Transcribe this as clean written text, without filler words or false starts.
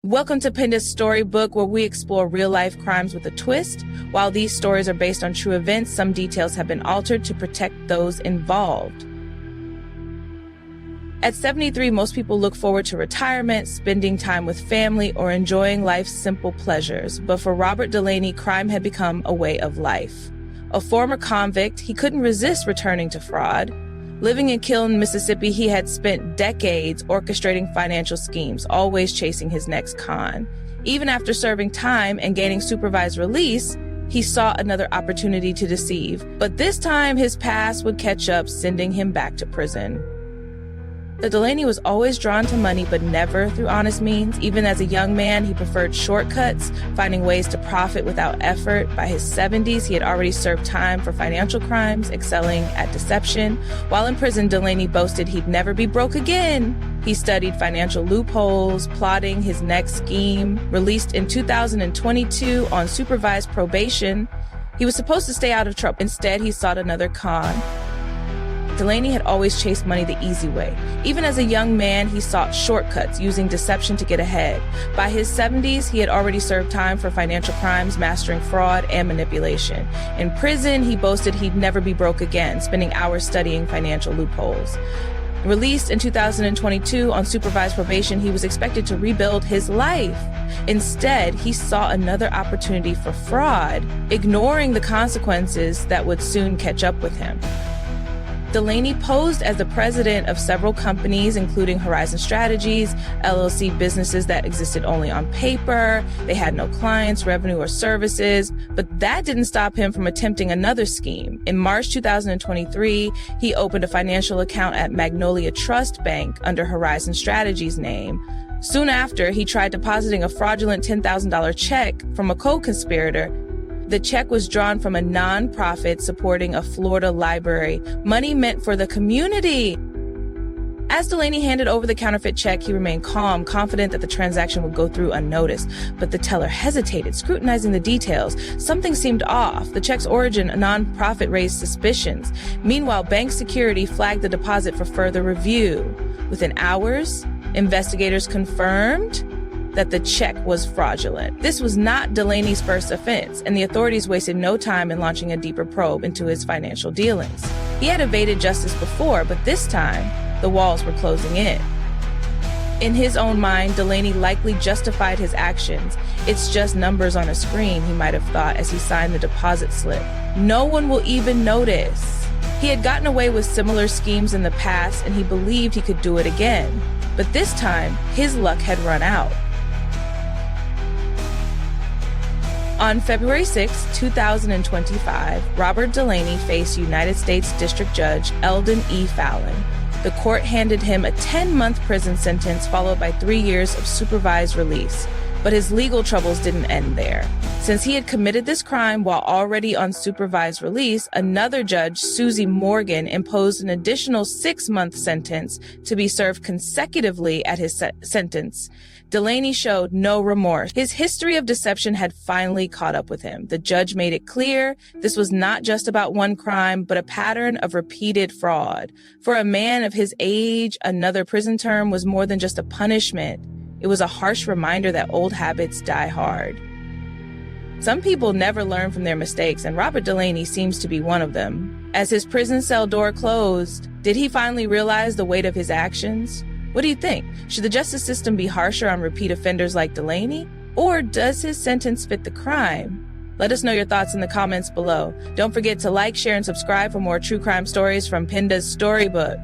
Welcome to Pinda's Storybook, where we explore real-life crimes with a twist. While these stories are based on true events, some details have been altered to protect those involved. At 73, most people look forward to retirement, spending time with family, or enjoying life's simple pleasures. But for Robert Delaney, crime had become a way of life. A former convict, he couldn't resist returning to fraud. Living in Killen, Mississippi, he had spent decades orchestrating financial schemes, always chasing his next con. Even after serving time and gaining supervised release, he sought another opportunity to deceive. But this time, his past would catch up, sending him back to prison. The Delaney was always drawn to money, but never through honest means. Even as a young man, he preferred shortcuts, finding ways to profit without effort. By his 70s, he had already served time for financial crimes, excelling at deception. While in prison, Delaney boasted he'd never be broke again. He studied financial loopholes, plotting his next scheme. Released in 2022 on supervised probation, he was supposed to stay out of trouble. Instead, he sought another con. Delaney had always chased money the easy way. Even as a young man, he sought shortcuts, using deception to get ahead. By his 70s, he had already served time for financial crimes, mastering fraud and manipulation. In prison, he boasted he'd never be broke again, spending hours studying financial loopholes. Released in 2022 on supervised probation, he was expected to rebuild his life. Instead, he saw another opportunity for fraud, ignoring the consequences that would soon catch up with him. Delaney posed as the president of several companies, including Horizon Strategies, LLC businesses that existed only on paper. They had no clients, revenue, or services. But that didn't stop him from attempting another scheme. In March 2023, he opened a financial account at Magnolia Trust Bank under Horizon Strategies' name. Soon after, he tried depositing a fraudulent $10,000 check from a co-conspirator. The check was drawn from a nonprofit supporting a Florida library, money meant for the community. As Delaney handed over the counterfeit check, he remained calm, confident that the transaction would go through unnoticed. But the teller hesitated, scrutinizing the details. Something seemed off. The check's origin, a nonprofit, raised suspicions. Meanwhile, bank security flagged the deposit for further review. Within hours, investigators confirmed that the check was fraudulent. This was not Delaney's first offense, and the authorities wasted no time in launching a deeper probe into his financial dealings. He had evaded justice before, but this time, the walls were closing in. In his own mind, Delaney likely justified his actions. It's just numbers on a screen, he might have thought as he signed the deposit slip. No one will even notice. He had gotten away with similar schemes in the past, and he believed he could do it again. But this time, his luck had run out. On February 6, 2025, Robert Delaney faced United States District Judge Eldon E. Fallon. The court handed him a 10-month prison sentence followed by 3 years of supervised release. But his legal troubles didn't end there. Since he had committed this crime while already on supervised release, another judge, Susie Morgan, imposed an additional 6-month sentence to be served consecutively at his sentence. Delaney showed no remorse. His history of deception had finally caught up with him. The judge made it clear this was not just about one crime, but a pattern of repeated fraud. For a man of his age, another prison term was more than just a punishment. It was a harsh reminder that old habits die hard. Some people never learn from their mistakes, and Robert Delaney seems to be one of them. As his prison cell door closed, did he finally realize the weight of his actions? What do you think? Should the justice system be harsher on repeat offenders like Delaney? Or does his sentence fit the crime? Let us know your thoughts in the comments below. Don't forget to like, share, and subscribe for more true crime stories from Pinda's Storybook.